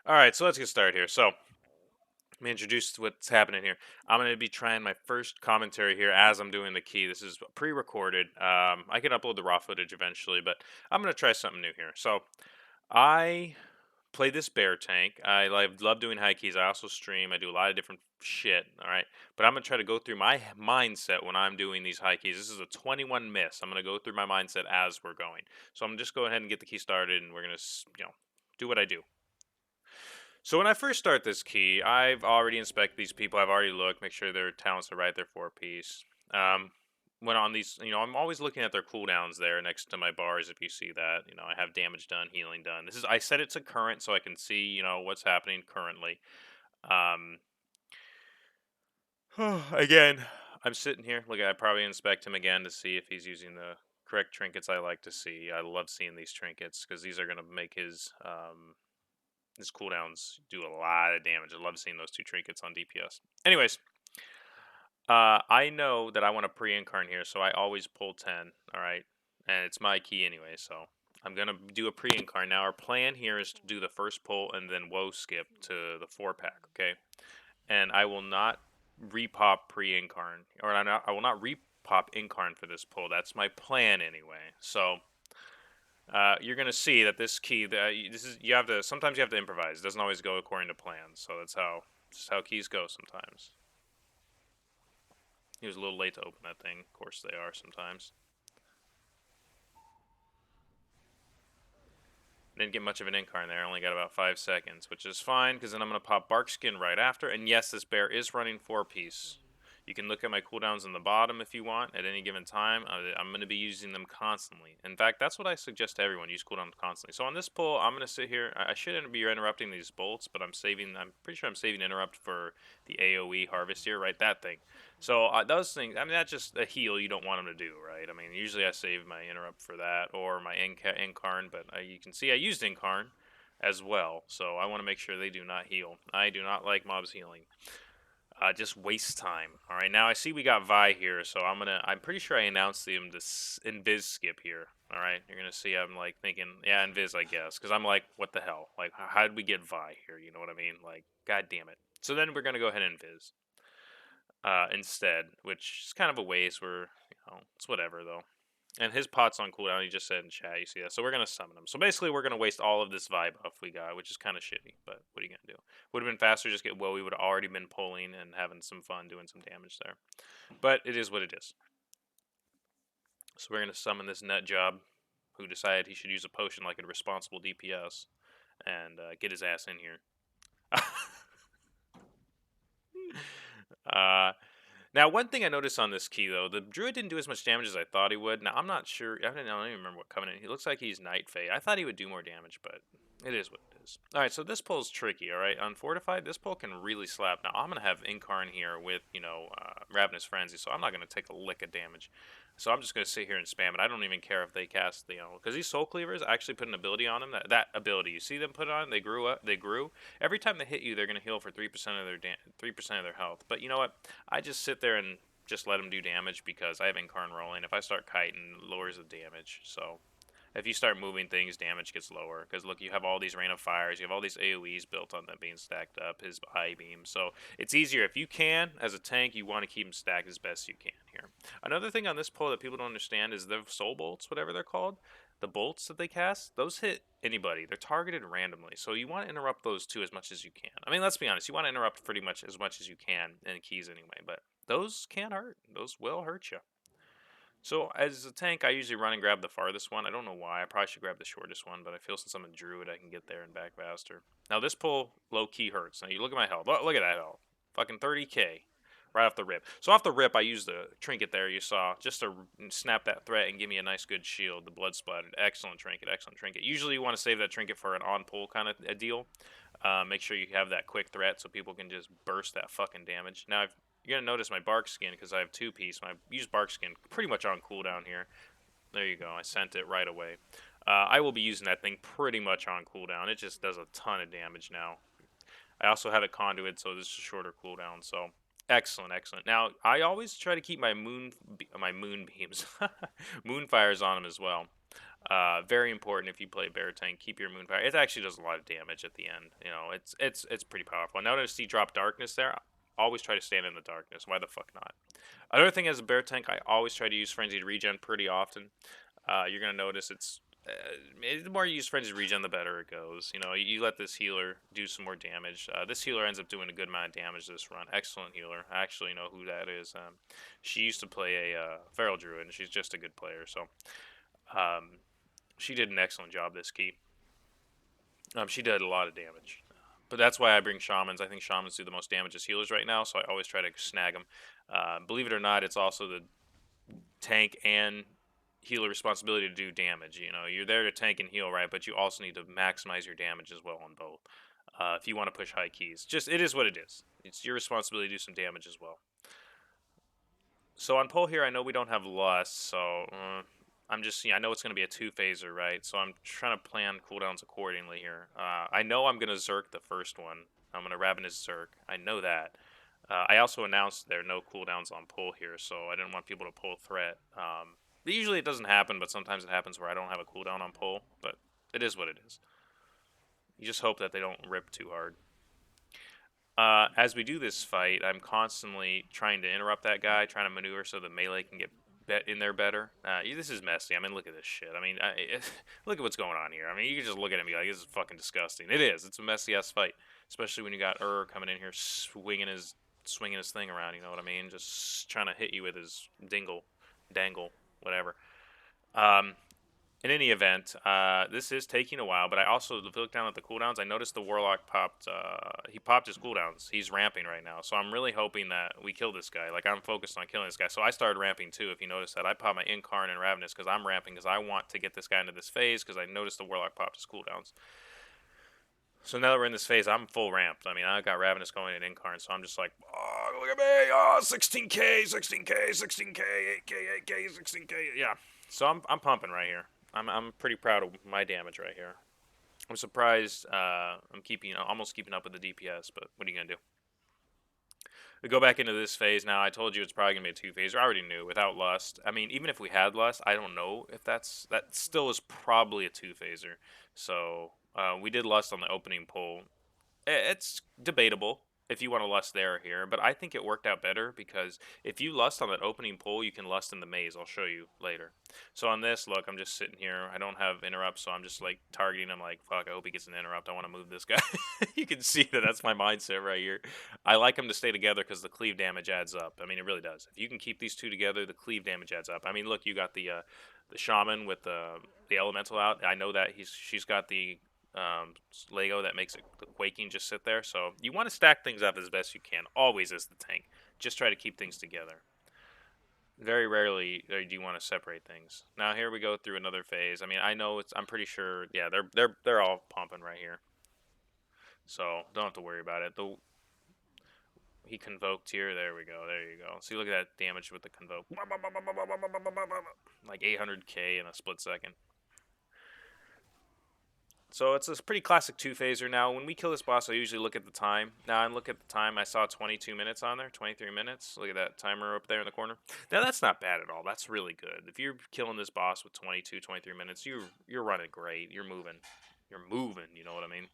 All right, so let's get started here. So, let me introduce what's happening here. I'm going to be trying my first commentary here as I'm doing the key. This is pre-recorded. I can upload the raw footage eventually, but I'm going to try something new here. So, I play this bear tank. love doing high keys. I also stream. I do a lot of different shit. All right, but I'm going to try to go through my mindset when I'm doing these high keys. This is a 21 miss. I'm going to go through my mindset as we're going. So, I'm just go ahead and get the key started, and we're going to, do what I do. So when I first start this key, I've already inspected these people. I've already looked, make sure their talents are right, their 4 piece. When on these, I'm always looking at their cooldowns there next to my bars. If you see that, I have damage done, healing done. I set it to current so I can see, what's happening currently. Um, again, I'm sitting here. Look, I probably inspect him again to see if he's using the correct trinkets I like to see. I love seeing these trinkets because these are going to make his cooldowns do a lot of damage. I love seeing those 2 trinkets on DPS. Anyways, I know that I want to pre-incarn here, so I always pull 10, all right? And it's my key anyway, so I'm going to do a pre-incarn. Now, our plan here is to do the first pull and then woe skip to the 4-pack, okay? And I will not repop pre-incarn, or I will not repop incarn for this pull. That's my plan anyway. So you're gonna see that this key, this is you have to sometimes you have to improvise. It doesn't always go according to plan. So that's how keys go sometimes. He was a little late to open that thing. Of course they are sometimes. Didn't get much of an incarn there. Only got about 5 seconds, which is fine because then I'm gonna pop bark skin right after. And yes, this bear is running 4-piece. You can look at my cooldowns in the bottom if you want at any given time. I'm going to be using them constantly. In fact, that's what I suggest to everyone, use cooldowns constantly. So on this pull, I'm going to sit here. I shouldn't be interrupting these bolts, but I'm pretty sure I'm saving interrupt for the AoE harvest here, right? That thing. So those things, I mean, that's just a heal you don't want them to do, right? I mean, usually I save my interrupt for that or my incarn, but you can see I used incarn as well. So I want to make sure they do not heal. I do not like mobs healing. Just waste time. All right, now I see we got Vi here, so I'm pretty sure I announced him this invis skip here. All right, you're gonna see I'm like thinking, yeah, invis, I guess, because I'm like, what the hell? Like, how did we get Vi here? You know what I mean? Like, god damn it. So then we're gonna go ahead and invis instead, which is kind of a waste. It's whatever though. And his pot's on cooldown. He just said in chat, you see that. So we're going to summon him. So basically, we're going to waste all of this vibe buff we got, which is kind of shitty. But what are you going to do? Would have been faster just get well. We would have already been pulling and having some fun doing some damage there. But it is what it is. So we're going to summon this nut job who decided he should use a potion like a responsible DPS and get his ass in here. uh, Now, one thing I noticed on this key, though, the druid didn't do as much damage as I thought he would. Now, I'm not sure. I don't even remember what covenant. He looks like he's Night Fae. I thought he would do more damage, but it is what it is. All right, so this pull's tricky, all right? On Fortified, this pull can really slap. Now, I'm going to have Incarn here with, Ravenous Frenzy, so I'm not going to take a lick of damage. So I'm just going to sit here and spam it. I don't even care if they cast, because these Soul Cleavers actually put an ability on them. That ability, you see them put on? They grew. Every time they hit you, they're going to heal for 3% of their 3% of their health. But you know what? I just sit there and just let them do damage because I have Incarn rolling. If I start kiting, it lowers the damage. So if you start moving things, damage gets lower. Because look, you have all these Rain of Fires, you have all these AoEs built on them being stacked up, his Eye Beam. So it's easier. If you can, as a tank, you want to keep them stacked as best you can here. Another thing on this pull that people don't understand is the Soul Bolts, whatever they're called. The bolts that they cast, those hit anybody. They're targeted randomly. So you want to interrupt those too as much as you can. I mean, let's be honest. You want to interrupt pretty much as you can in keys anyway. But those can hurt. Those will hurt you. So as a tank, I usually run and grab the farthest one. I don't know why. I probably should grab the shortest one, but I feel since I'm a druid, I can get there and back faster. Now this pull low key hurts. Now you look at my health. Look at that health. Fucking 30k. Right off the rip. So off the rip, I used the trinket there you saw just to snap that threat and give me a nice good shield. The blood splattered. Excellent trinket. Excellent trinket. Usually you want to save that trinket for an on pull kind of a deal. Make sure you have that quick threat so people can just burst that fucking damage. Now you're going to notice my bark skin because I have 2-piece. I use bark skin pretty much on cooldown here. There you go. I sent it right away. I will be using that thing pretty much on cooldown. It just does a ton of damage now. I also have it conduit, so this is a shorter cooldown. So excellent, excellent. Now I always try to keep my moon beams, moon fires on them as well. Very important if you play bear tank. Keep your moonfire. It actually does a lot of damage at the end. You know, it's pretty powerful. Notice he dropped darkness there. Always try to stand in the darkness. Why the fuck not? Another thing as a bear tank, I always try to use frenzied regen pretty often. You're gonna notice the more you use frenzied regen, the better it goes. You know, you let this healer do some more damage. This healer ends up doing a good amount of damage this run. Excellent healer. I actually know who that is. She used to play a feral druid, and she's just a good player. So um, she did an excellent job this key. She did a lot of damage. But that's why I bring shamans. I think shamans do the most damage as healers right now, so I always try to snag them. Believe it or not, it's also the tank and healer responsibility to do damage. You know, you're there to tank and heal, right? But you also need to maximize your damage as well on both. If you want to push high keys, just it is what it is. It's your responsibility to do some damage as well. So on pull here, I know we don't have lust, so I'm just, I know it's going to be a two-phaser, right? So I'm trying to plan cooldowns accordingly here. I know I'm going to Zerk the first one. I'm going to Ravenous Zerk. I know that. I also announced there are no cooldowns on pull here, so I didn't want people to pull threat. Usually it doesn't happen, but sometimes it happens where I don't have a cooldown on pull, but it is what it is. You just hope that they don't rip too hard. As we do this fight, I'm constantly trying to interrupt that guy, trying to maneuver so the melee can get in there better. This is messy. I mean, look at this shit. I mean, look at what's going on here. I mean, you can just look at it and be like, this is fucking disgusting. It is. It's a messy-ass fight, especially when you got coming in here swinging his thing around, you know what I mean? Just trying to hit you with his dangle, whatever. In any event, this is taking a while, but I also looked down at the cooldowns. I noticed the Warlock popped, he popped his cooldowns. He's ramping right now, so I'm really hoping that we kill this guy. Like, I'm focused on killing this guy, so I started ramping too, if you notice that. I popped my Incarn and Ravenous because I'm ramping because I want to get this guy into this phase because I noticed the Warlock popped his cooldowns. So now that we're in this phase, I'm full ramped. I mean, I got Ravenous going in Incarn, so I'm just like, oh, look at me, oh, 16k, 16k, 16k, 8k, 8k, 16k, yeah. So I'm pumping right here. I'm pretty proud of my damage right here. I'm surprised I'm almost keeping up with the DPS, but what are you gonna do? We go back into this phase now. I told you it's probably gonna be a two-phaser. I already knew without Lust. I mean, even if we had Lust, I don't know if that still is probably a two-phaser. So we did Lust on the opening pull. It's debatable if you want to lust there or here, but I think it worked out better because if you lust on that opening pull, you can lust in the maze. I'll show you later. So on this, look, I'm just sitting here. I don't have interrupt, so I'm just like targeting him like, fuck, I hope he gets an interrupt. I want to move this guy. You can see that that's my mindset right here. I like them to stay together because the cleave damage adds up. I mean, it really does. If you can keep these two together, the cleave damage adds up. I mean, look, you got the shaman with the elemental out. I know that she's got the Lego that makes it Quaking just sit there. So you want to stack things up as best you can, always as the tank. Just try to keep things together. Very rarely do you want to separate things. Now here we go through another phase. I mean, I know I'm pretty sure. Yeah, they're all pumping right here. So don't have to worry about it. He convoked here. There we go. There you go. See, look at that damage with the convoke. Like 800k in a split second. So it's a pretty classic two-phaser. Now, when we kill this boss, I usually look at the time. Now, I look at the time. I saw 22 minutes on there, 23 minutes. Look at that timer up there in the corner. Now, that's not bad at all. That's really good. If you're killing this boss with 22, 23 minutes, you're running great. You're moving. You're moving, you know what I mean?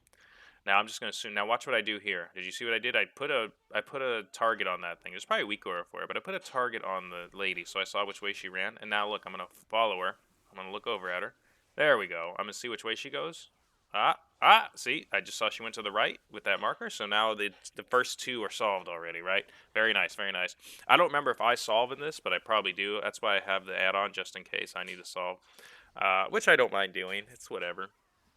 Now, I'm just going to assume. Now, watch what I do here. Did you see what I did? I put a target on that thing. There's probably a weak aura for it, but I put a target on the lady, so I saw which way she ran. And now, look, I'm going to follow her. I'm going to look over at her. There we go. I'm going to see which way she goes. See, I just saw she went to the right with that marker, so now the first two are solved already, right? Very nice, very nice. I don't remember if I solve in this, but I probably do. That's why I have the add-on just in case I need to solve, which I don't mind doing. It's whatever.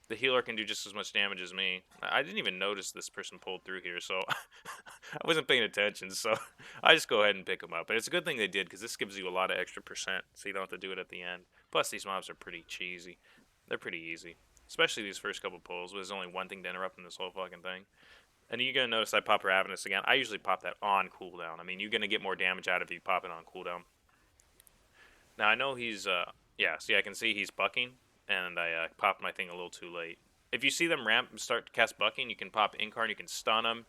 The healer can do just as much damage as me. I didn't even notice this person pulled through here, so I wasn't paying attention, so I just go ahead and pick them up. But it's a good thing they did, because this gives you a lot of extra percent, so you don't have to do it at the end. Plus, these mobs are pretty cheesy. They're pretty easy. Especially these first couple pulls, there's only one thing to interrupt in this whole fucking thing. And you're going to notice I pop Ravenous again. I usually pop that on cooldown. I mean, you're going to get more damage out if you pop it on cooldown. Now, I know he's, yeah, see, I can see he's bucking, and I popped my thing a little too late. If you see them start to cast bucking, you can pop Incarn, you can stun them.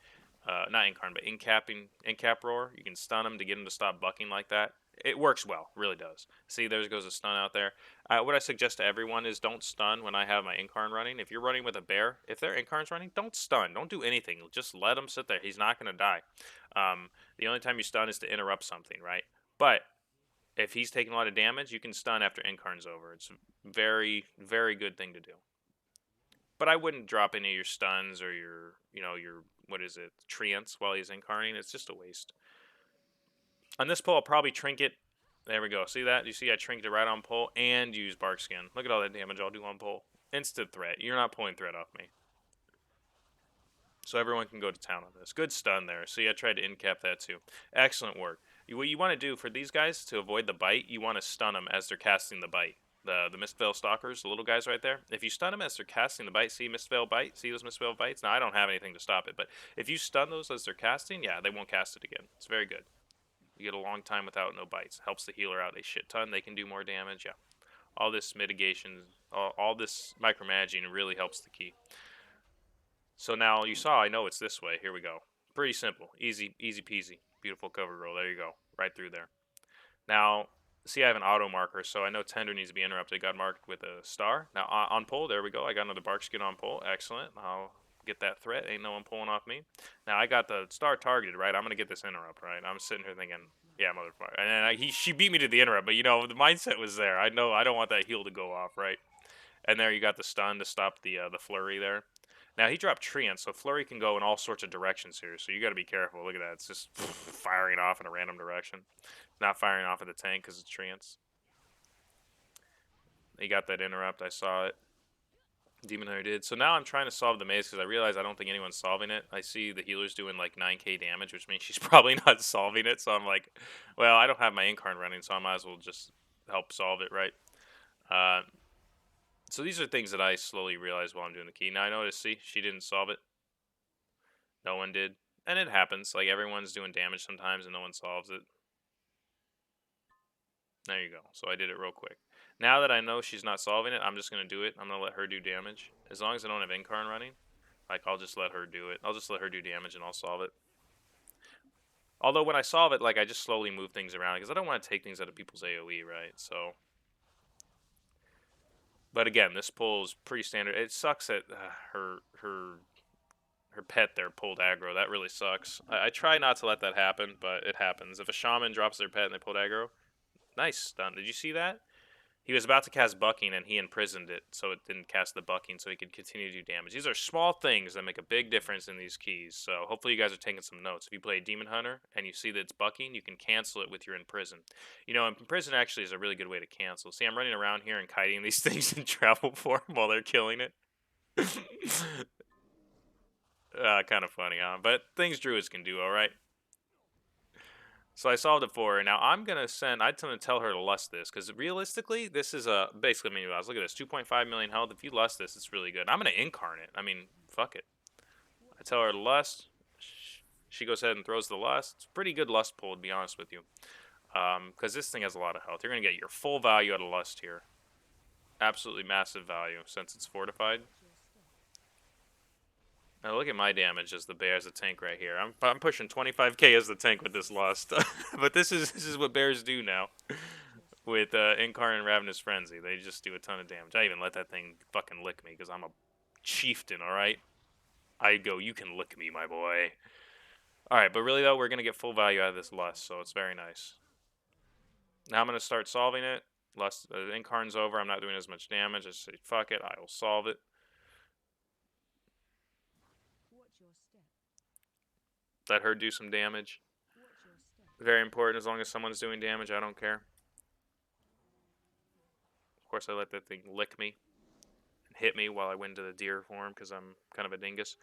Not Incarn, but Incap Roar. You can stun them to get them to stop bucking like that. it works well, really does. See, there goes a stun out there. What I suggest to everyone is don't stun when I have my Incarn running. If you're running with a bear, if their Incarn's running, don't stun. Don't do anything. Just let him sit there. He's not going to die. The only time you stun is to interrupt something, right? But if he's taking a lot of damage, you can stun after Incarn's over. It's a very, very good thing to do. But I wouldn't drop any of your stuns or your, what is it, treants while he's Incarning. It's just a waste. On this pull, I'll probably trinket. There we go. See that? You see I trinketed right on pull and use bark skin. Look at all that damage I'll do on pull. Instant threat. You're not pulling threat off me. So everyone can go to town on this. Good stun there. See, I tried to in-cap that too. Excellent work. What you want to do for these guys to avoid the bite, you want to stun them as they're casting the bite. The Mistveil Stalkers, the little guys right there. If you stun them as they're casting the bite, see Mistveil bite? See those Mistveil bites? Now, I don't have anything to stop it, but if you stun those as they're casting, yeah, they won't cast it again. It's very good. You get a long time without no bites. Helps the healer out a shit ton. They can do more damage, yeah. All this mitigation, all this micromanaging really helps the key. So now you saw, I know it's this way. Here we go. Pretty simple. Easy peasy. Beautiful cover roll. There you go. Right through there. Now, see I have an auto marker, so I know Tender needs to be interrupted. Got marked with a star. Now on pull, there we go. I got another bark skin on pull. Excellent. I'll get that threat. Ain't no one pulling off me. Now I got the star targeted, right? I'm going to get this interrupt, right? I'm sitting here thinking, yeah, motherfucker. And then she beat me to the interrupt, but the mindset was there. I know I don't want that heal to go off, right? And there you got the stun to stop the flurry there. Now, he dropped Treant, so Flurry can go in all sorts of directions here, so you got to be careful. Look at that. It's just firing off in a random direction. It's not firing off at the tank because it's Treants. He got that interrupt. I saw it. Demon Hunter did. So now I'm trying to solve the maze because I realize I don't think anyone's solving it. I see the healer's doing like 9k damage, which means she's probably not solving it. So I'm like, well, I don't have my Incarn running, so I might as well just help solve it, right? So these are things that I slowly realize while I'm doing the key. Now I notice, see, she didn't solve it. No one did. And it happens. Like, everyone's doing damage sometimes and no one solves it. There you go. So I did it real quick. Now that I know she's not solving it, I'm just going to do it. I'm going to let her do damage. As long as I don't have Incarn running, like, I'll just let her do it. I'll just let her do damage and I'll solve it. Although when I solve it, like, I just slowly move things around because I don't want to take things out of people's AoE, right? So... But again, this pull is pretty standard. It sucks that her pet there pulled aggro. That really sucks. I try not to let that happen, but it happens. If a shaman drops their pet and they pulled aggro, nice stun. Did you see that? He was about to cast Bucking and he imprisoned it, so it didn't cast the Bucking, so he could continue to do damage. These are small things that make a big difference in these keys. So hopefully you guys are taking some notes. If you play a Demon Hunter and you see that it's Bucking, you can cancel it with your Imprison. Imprison actually is a really good way to cancel. See, I'm running around here and kiting these things in travel form while they're killing it. Kind of funny, huh? But things Druids can do, alright? So I solved it for her. Now I'm going to tell her to lust this, because realistically, this is basically mini boss. Look at this, 2.5 million health. If you lust this, it's really good. I'm going to incarnate. I mean, fuck it. I tell her to lust. She goes ahead and throws the lust. It's a pretty good lust pull, to be honest with you. Because this thing has a lot of health. You're going to get your full value out of lust here. Absolutely massive value, since it's fortified. Now look at my damage as the tank right here. I'm pushing 25k as the tank with this lust. But this is what bears do now. With Incarn and Ravenous Frenzy. They just do a ton of damage. I even let that thing fucking lick me because I'm a chieftain, alright? I go, you can lick me, my boy. Alright, but really though, we're going to get full value out of this lust, so it's very nice. Now I'm going to start solving it. Lust, Incarn's over. I'm not doing as much damage. I say, fuck it, I will solve it. Let her do some damage. Very important. As long as someone's doing damage, I don't care. Of course, I let that thing lick me and hit me while I went into the deer form because I'm kind of a dingus.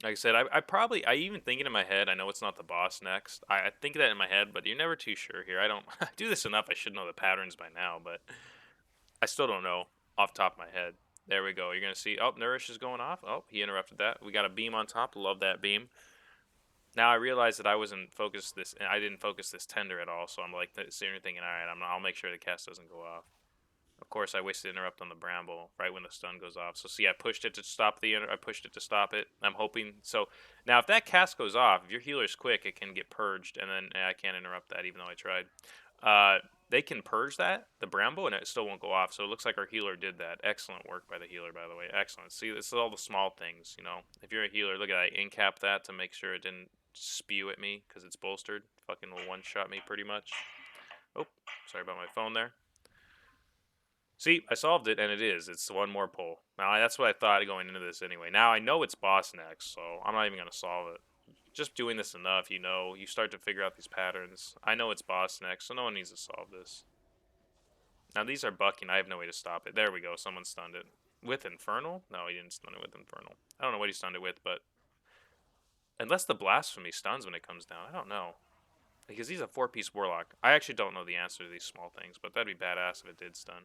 Like I said, I even think it in my head. I know it's not the boss next. I think that in my head, but you're never too sure here. I do this enough. I should know the patterns by now, but I still don't know off the top of my head. There we go. You're going to see, oh, Nourish is going off. Oh, he interrupted that. We got a beam on top. Love that beam. Now I realize that I didn't focus this Tender at all, so I'm like sitting here thinking, all right, I'll make sure the cast doesn't go off. Of course, I wasted interrupt on the bramble right when the stun goes off. So see, I pushed it to stop I pushed it to stop it. I'm hoping so. Now, if that cast goes off, if your healer's quick, it can get purged, and then I can't interrupt that even though I tried. They can purge the bramble, and it still won't go off. So it looks like our healer did that. Excellent work by the healer, by the way. Excellent. See, this is all the small things, you know. If you're a healer, look at that. Incap that to make sure it didn't spew at me because it's bolstered. Fucking will one-shot me pretty much. Oh, sorry about my phone there. See, I solved it, and it is. It's one more pull. Now, that's what I thought going into this anyway. Now, I know it's boss next, so I'm not even going to solve it. Just doing this enough, you know, you start to figure out these patterns. I know it's boss next, so no one needs to solve this. Now, these are bucking. I have no way to stop it. There we go. Someone stunned it. With Infernal? No, he didn't stun it with Infernal. I don't know what he stunned it with, but... Unless the Blasphemy stuns when it comes down. I don't know. Because he's a 4-piece Warlock. I actually don't know the answer to these small things, but that'd be badass if it did stun.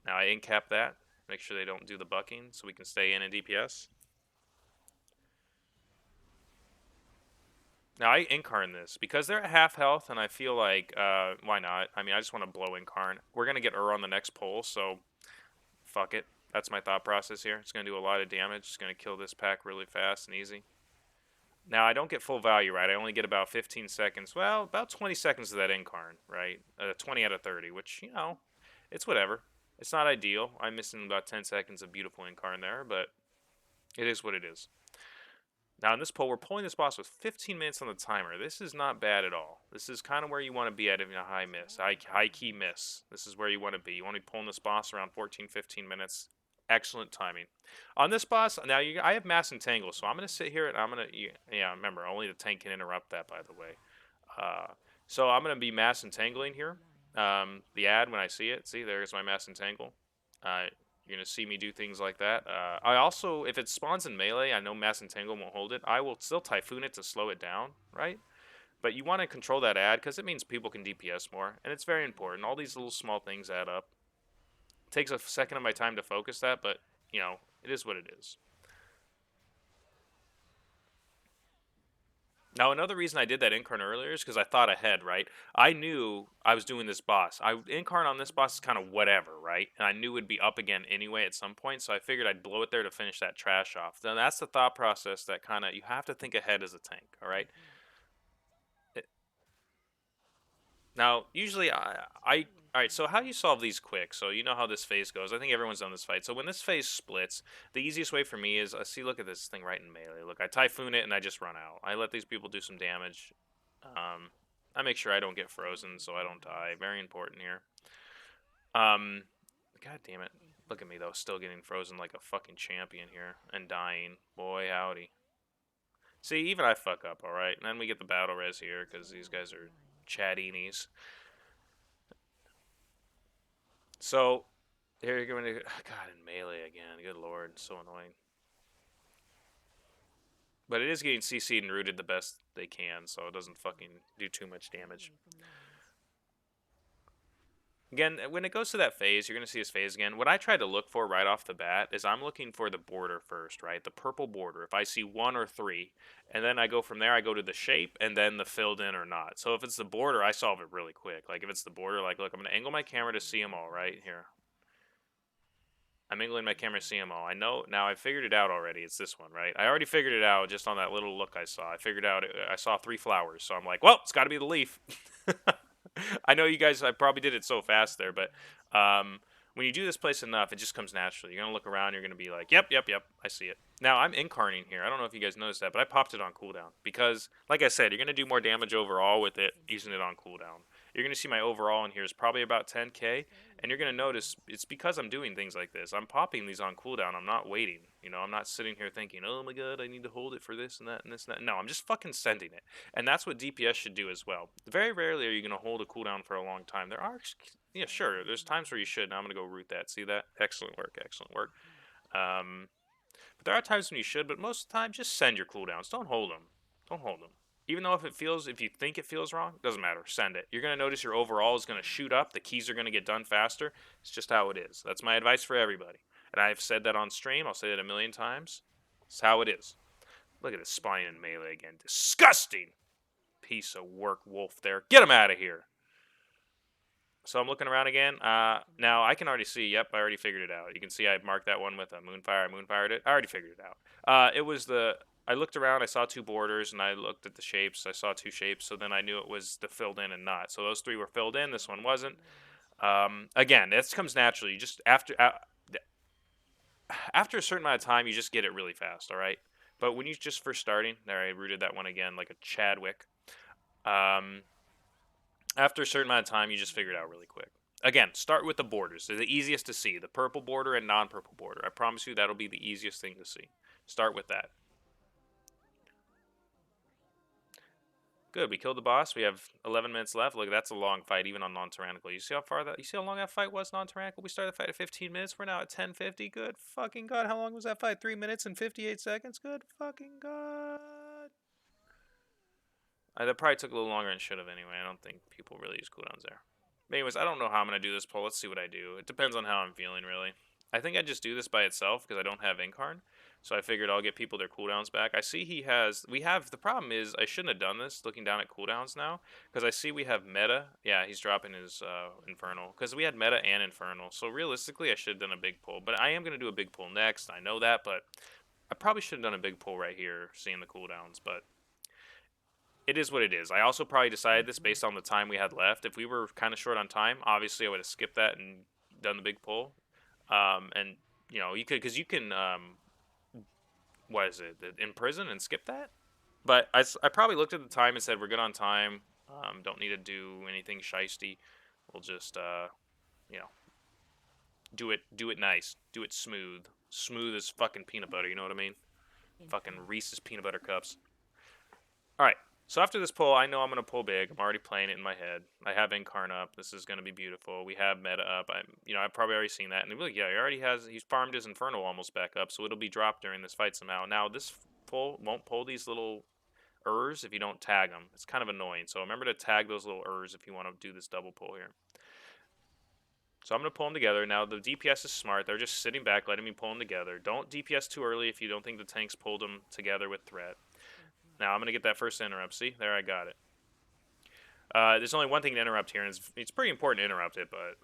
Now I incap that. Make sure they don't do the bucking so we can stay in DPS. Now I incarn this because they're at half health, and I feel like why not? I mean, I just want to blow incarn. We're gonna get on the next pull, so fuck it. That's my thought process here. It's gonna do a lot of damage. It's gonna kill this pack really fast and easy. Now I don't get full value, right? I only get about 15 seconds. Well, about 20 seconds of that incarn, right? 20 out of 30, which, you know, it's whatever. It's not ideal. I'm missing about 10 seconds of beautiful incarn there, but it is what it is. Now in this pull, we're pulling this boss with 15 minutes on the timer. This is not bad at all. This is kind of where you want to be at in a high miss, high key miss. This is where you want to be. You want to be pulling this boss around 14, 15 minutes. Excellent timing. On this boss, now I have Mass Entangle, so I'm going to sit here and I'm going to, yeah, remember, only the tank can interrupt that, by the way. So I'm going to be Mass Entangling here. The ad, when I see it, see, there's my Mass Entangle. You're going to see me do things like that. I also, if it spawns in melee, I know Mass Entangle won't hold it. I will still Typhoon it to slow it down, right? But you want to control that ad because it means people can DPS more, and it's very important. All these little small things add up. It takes a second of my time to focus that, but, you know, it is what it is. Now, another reason I did that incarn earlier is because I thought ahead, right? I knew I was doing this boss. Incarn on this boss is kind of whatever, right? And I knew it would be up again anyway at some point, so I figured I'd blow it there to finish that trash off. Then that's the thought process that kind of, you have to think ahead as a tank, all right? Now, usually all right, so how do you solve these quick? So you know how this phase goes. I think everyone's done this fight. So when this phase splits, the easiest way for me is, see, look at this thing right in melee. Look, I Typhoon it and I just run out. I let these people do some damage. I make sure I don't get frozen so I don't die. Very important here. God damn it. Look at me, though, still getting frozen like a fucking champion here and dying. Boy, howdy. See, even I fuck up, all right? And then we get the battle res here because these guys are chadinis. So, here you're going to... God, in melee again. Good lord, so annoying. But it is getting CC'd and rooted the best they can, so it doesn't fucking do too much damage. Again, when it goes to that phase, you're going to see his phase again. What I try to look for right off the bat is I'm looking for the border first, right? The purple border. If I see 1 or 3, and then I go from there, I go to the shape, and then the filled in or not. So if it's the border, I solve it really quick. Like if it's the border, like look, I'm going to angle my camera to see them all, right? Here. I'm angling my camera to see them all. I know, now I figured it out already. It's this one, right? I already figured it out just on that little look I saw. I figured out, I saw 3 flowers, so I'm like, well, it's got to be the leaf. I know you guys, I probably did it so fast there, but when you do this place enough, it just comes naturally. You're going to look around, you're going to be like, yep, I see it. Now, I'm incarning here. I don't know if you guys noticed that, but I popped it on cooldown. Because, like I said, you're going to do more damage overall with it, using it on cooldown. You're going to see my overall in here is probably about 10k, and you're going to notice it's because I'm doing things like this. I'm popping these on cooldown. I'm not waiting. You know, I'm not sitting here thinking, oh my god, I need to hold it for this and that and this and that. No, I'm just fucking sending it. And that's what DPS should do as well. Very rarely are you going to hold a cooldown for a long time. There are, yeah, sure, there's times where you should. Now I'm going to go root that. See that? Excellent work, excellent work. But there are times when you should, but most of the time, just send your cooldowns. Don't hold them. Don't hold them. Even though if you think it feels wrong, doesn't matter. Send it. You're going to notice your overall is going to shoot up. The keys are going to get done faster. It's just how it is. That's my advice for everybody. And I've said that on stream. I'll say it a million times. It's how it is. Look at this spine in melee again. Disgusting. Piece of work wolf there. Get him out of here. So I'm looking around again. Now I can already see. Yep, I already figured it out. You can see I marked that one with a moonfire. I moonfired it. I already figured it out. It was the. I looked around. I saw two borders, and I looked at the shapes. I saw two shapes. So then I knew it was the filled in and not. So those three were filled in. This one wasn't. Again, this comes naturally. You just after a certain amount of time, you just get it really fast. All right. But when you just first starting, there I rooted that one again like a Chadwick. Um, After a certain amount of time, you just figure it out really quick. Again, start with the borders. They're the easiest to see. The purple border and non-purple border. I promise you that'll be the easiest thing to see. Start with that. Good, we killed the boss. We have 11 minutes left. Look, that's a long fight, even on non-tyrannical. You see how long that fight was, non-tyrannical? We started the fight at 15 minutes. We're now at 10:50. Good fucking god, how long was that fight? 3 minutes and 58 seconds. Good fucking god. That probably took a little longer than it should have anyway. I don't think people really use cooldowns there. But anyways, I don't know how I'm going to do this poll. Let's see what I do. It depends on how I'm feeling, really. I think I just do this by itself because I don't have Incarn. So I figured I'll get people their cooldowns back. I see the problem is I shouldn't have done this looking down at cooldowns now. Because I see we have meta. Yeah, he's dropping his Infernal. Because we had meta and Infernal. So realistically, I should have done a big pull. But I am going to do a big pull next. I know that, but I probably should have done a big pull right here, seeing the cooldowns. But it is what it is. I also probably decided this based on the time we had left. If we were kind of short on time, obviously I would have skipped that and done the big pull. And you could, because you can, what is it, imprison and skip that. But I probably looked at the time and said we're good on time. Don't need to do anything shisty. We'll just you know do it nice, do it smooth as fucking peanut butter. You know what I mean? Fucking Reese's peanut butter cups. All right. So after this pull, I know I'm gonna pull big. I'm already playing it in my head. I have Incarn up. This is gonna be beautiful. We have Meta up. I've probably already seen that. And like, yeah, he's farmed his Infernal almost back up, so it'll be dropped during this fight somehow. Now this pull won't pull these little Urs if you don't tag them. It's kind of annoying. So remember to tag those little Urs if you want to do this double pull here. So I'm going to pull them together. Now, the DPS is smart. They're just sitting back, letting me pull them together. Don't DPS too early if you don't think the tanks pulled them together with threat. Now, I'm going to get that first interrupt. See? There, I got it. There's only one thing to interrupt here, and it's pretty important to interrupt it, but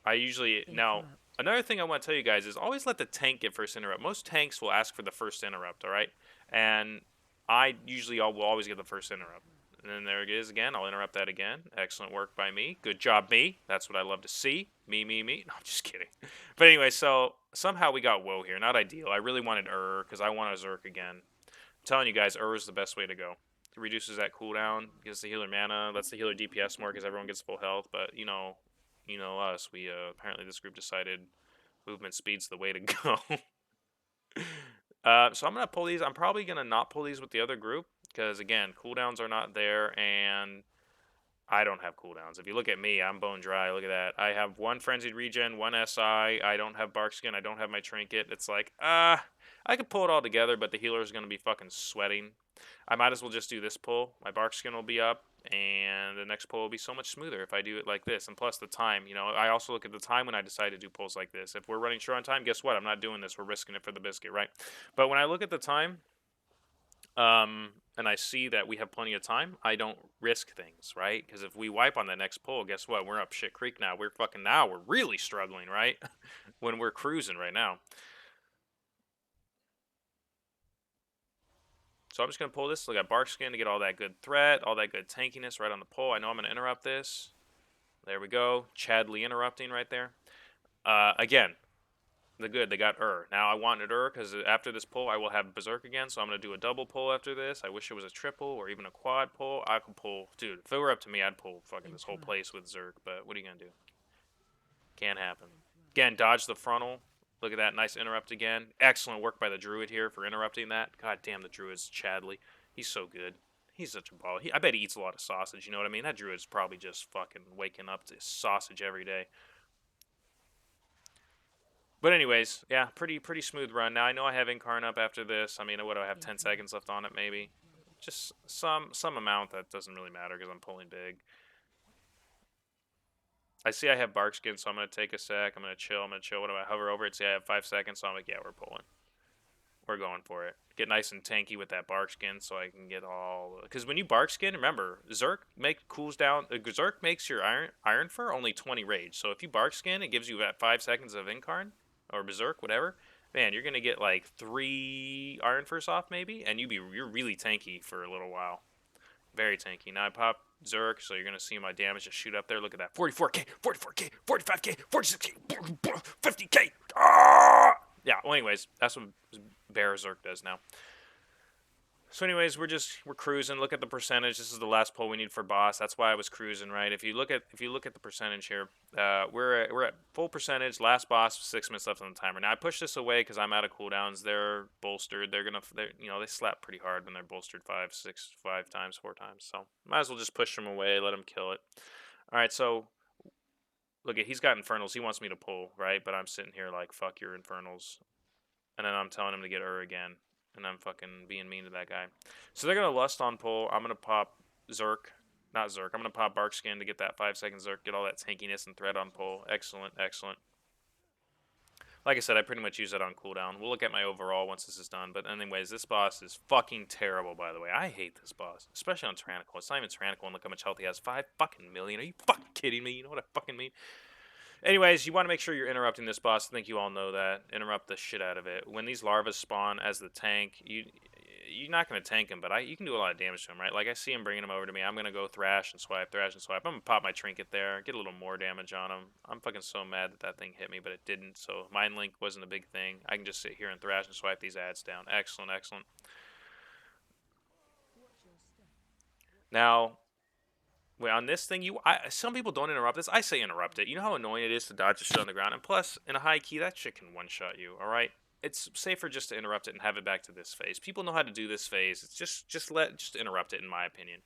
I usually... Now, another thing I want to tell you guys is always let the tank get first interrupt. Most tanks will ask for the first interrupt, all right? And I usually will always get the first interrupt. And then there it is again. I'll interrupt that again. Excellent work by me. Good job, me. That's what I love to see. Me. No, I'm just kidding. But anyway, so somehow we got woe here. Not ideal. I really wanted because I want a Zerk again. I'm telling you guys, is the best way to go. It reduces that cooldown, gives the healer mana, lets the healer DPS more because everyone gets full health. But you know us. We apparently this group decided movement speed's the way to go. So I'm gonna pull these. I'm probably gonna not pull these with the other group because again, cooldowns are not there, and I don't have cooldowns. If you look at me, I'm bone dry. Look at that. I have one frenzied regen, one SI. I don't have bark skin. I don't have my trinket. It's like I could pull it all together, but the healer is gonna be fucking sweating. I might as well just do this pull. My bark skin will be up, and the next pull will be so much smoother if I do it like this. And plus the time, I also look at the time when I decide to do pulls like this. If we're running short on time, guess what? I'm not doing this. We're risking it for the biscuit, right? But when I look at the time, and I see that we have plenty of time, I don't risk things, right? Because if we wipe on the next pull, guess what? We're up shit creek now. We're really struggling, right? When we're cruising right now. So I'm just going to pull this. Look at bark skin to get all that good threat, all that good tankiness right on the pull. I know I'm going to interrupt this. There we go. Chadley interrupting right there. Again, they got Now I wanted because after this pull I will have Berserk again, so I'm going to do a double pull after this. I wish it was a triple or even a quad pull. I could pull. Dude, if it were up to me, I'd pull fucking this whole place with Zerk, but what are you going to do? Can't happen. Again, dodge the frontal. Look at that, nice interrupt again. Excellent work by the Druid here for interrupting that. God damn, the Druid's Chadley. He's so good. He's such a ball. I bet he eats a lot of sausage, you know what I mean? That Druid's probably just fucking waking up to sausage every day. But anyways, yeah, pretty smooth run. Now, I know I have Incarn up after this. I mean, what do I have, 10 seconds left on it, maybe? Just some amount that doesn't really matter because I'm pulling big. I see I have bark skin, so I'm going to take a sec. I'm going to chill. What do I hover over it? See, I have 5 seconds, so I'm like, yeah, we're pulling. we're going for it. Get nice and tanky with that bark skin so I can get all... Because when you bark skin, remember, cools down... Zerk makes your iron fur only 20 rage. So if you bark skin, it gives you about 5 seconds of Incarn, or Berserk, whatever. Man, you're going to get like 3 iron furs off maybe, and you're really tanky for a little while. Very tanky. Now I pop Zerk, so you're going to see my damage just shoot up there. Look at that. 44k, 44k, 45k, 46k, 50k. Ah! Yeah, well, anyways, that's what Bear Zerk does now. So anyways, we're cruising. Look at the percentage. This is the last pull we need for boss. That's why I was cruising, right? If you look at the percentage here, we're at full percentage. Last boss, 6 minutes left on the timer. Now I push this away because I'm out of cooldowns. They're bolstered. They slap pretty hard when they're bolstered 4 times. So might as well just push them away, let them kill it. All right, so look at he's got infernals. He wants me to pull, right? But I'm sitting here like fuck your infernals, and then I'm telling him to get again. And I'm fucking being mean to that guy. So they're going to lust on pull. I'm going to pop Zerk. Not Zerk. I'm going to pop Barkskin to get that 5-second Zerk. Get all that tankiness and threat on pull. Excellent, excellent. Like I said, I pretty much use that on cooldown. We'll look at my overall once this is done. But anyways, this boss is fucking terrible, by the way. I hate this boss. Especially on Tyrannical. It's not even Tyrannical and look how much health he has. 5 fucking million. Are you fucking kidding me? You know what I fucking mean? Anyways, you want to make sure you're interrupting this boss. I think you all know that. Interrupt the shit out of it. When these larvas spawn as the tank, you're not going to tank him, but you can do a lot of damage to him, right? Like, I see him bringing him over to me. I'm going to go thrash and swipe. I'm going to pop my trinket there, get a little more damage on him. I'm fucking so mad that thing hit me, but it didn't, so Mind Link wasn't a big thing. I can just sit here and thrash and swipe these ads down. Excellent, excellent. Now... Wait, on this thing, some people don't interrupt this. I say interrupt it. You know how annoying it is to dodge the shit on the ground? And plus, in a high key, that shit can one-shot you, alright? It's safer just to interrupt it and have it back to this phase. People know how to do this phase. It's just interrupt it, in my opinion.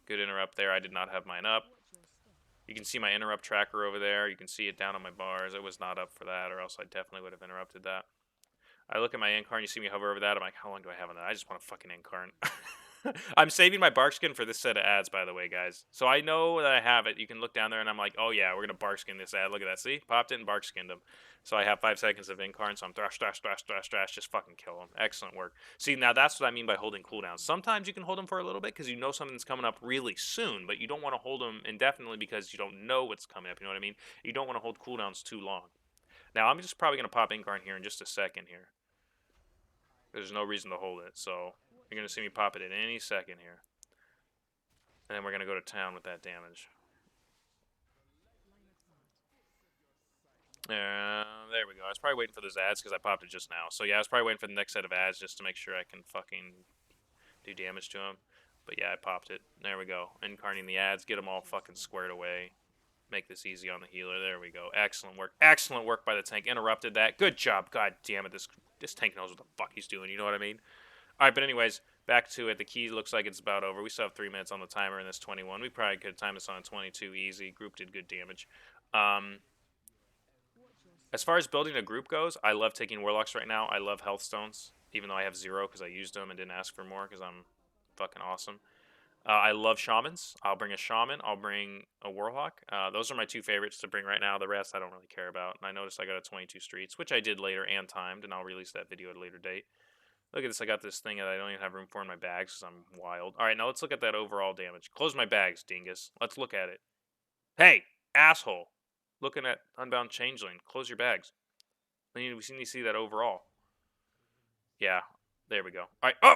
Good interrupt there. I did not have mine up. You can see my interrupt tracker over there. You can see it down on my bars. It was not up for that, or else I definitely would have interrupted that. I look at my Incarn, you see me hover over that. I'm like, how long do I have on that? I just want to fucking Incarn. I'm saving my Barkskin for this set of ads, by the way, guys. So I know that I have it. You can look down there, and I'm like, oh, yeah, we're going to Barkskin this ad. Look at that. See? Popped it and Barkskinned him. So I have 5 seconds of Incarn, so I'm thrash, just fucking kill him. Excellent work. See, now that's what I mean by holding cooldowns. Sometimes you can hold them for a little bit because you know something's coming up really soon, but you don't want to hold them indefinitely because you don't know what's coming up. You know what I mean? You don't want to hold cooldowns too long. Now, I'm just probably going to pop Incarn here in just a second here. There's no reason to hold it, so you're going to see me pop it at any second here. And then we're going to go to town with that damage. There we go. I was probably waiting for those ads because I popped it just now. So yeah, I was probably waiting for the next set of ads just to make sure I can fucking do damage to them. But yeah, I popped it. There we go. Incarning the ads. Get them all fucking squared away. Make this easy on the healer. There we go. Excellent work. Excellent work by the tank. Interrupted that. Good job. God damn it. This tank knows what the fuck he's doing. You know what I mean? Alright, but anyways, back to it. The key looks like it's about over. We still have 3 minutes on the timer in this 21. We probably could time this on 22 easy. Group did good damage. As far as building a group goes, I love taking Warlocks right now. I love Health Stones, even though I have 0 because I used them and didn't ask for more because I'm fucking awesome. I love Shamans. I'll bring a Shaman. I'll bring a Warlock. Those are my 2 favorites to bring right now. The rest I don't really care about. And I noticed I got a 22 Streets, which I did later and timed, and I'll release that video at a later date. Look at this. I got this thing that I don't even have room for in my bags because I'm wild. All right, now let's look at that overall damage. Close my bags, dingus. Let's look at it. Hey, asshole. Looking at Unbound Changeling. We need to see that overall. Yeah, there we go. All right, oh!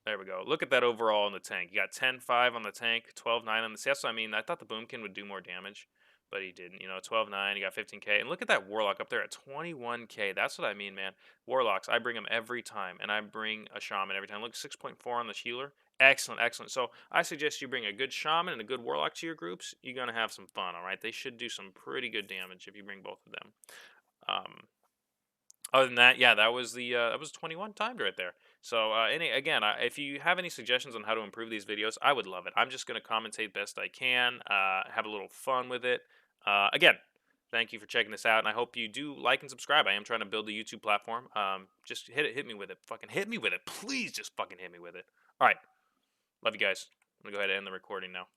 There we go. Look at that overall in the tank. You got 10-5 on the tank, 12-9 on the... That's what I mean. I thought the Boomkin would do more damage, but he didn't. You know, 12-9, you got 15k. And look at that Warlock up there at 21k. That's what I mean, man. Warlocks, I bring them every time, and I bring a Shaman every time. Look, 6.4 on the healer. Excellent, excellent. So I suggest you bring a good Shaman and a good Warlock to your groups. You're going to have some fun, all right? They should do some pretty good damage if you bring both of them. Other than that, yeah, that was 21 timed right there. So, again, if you have any suggestions on how to improve these videos, I would love it. I'm just going to commentate best I can, have a little fun with it. Again, thank you for checking this out, and I hope you do like and subscribe. I am trying to build a YouTube platform. Just hit me with it. Fucking hit me with it. Please just fucking hit me with it. All right. Love you guys. I'm going to go ahead and end the recording now.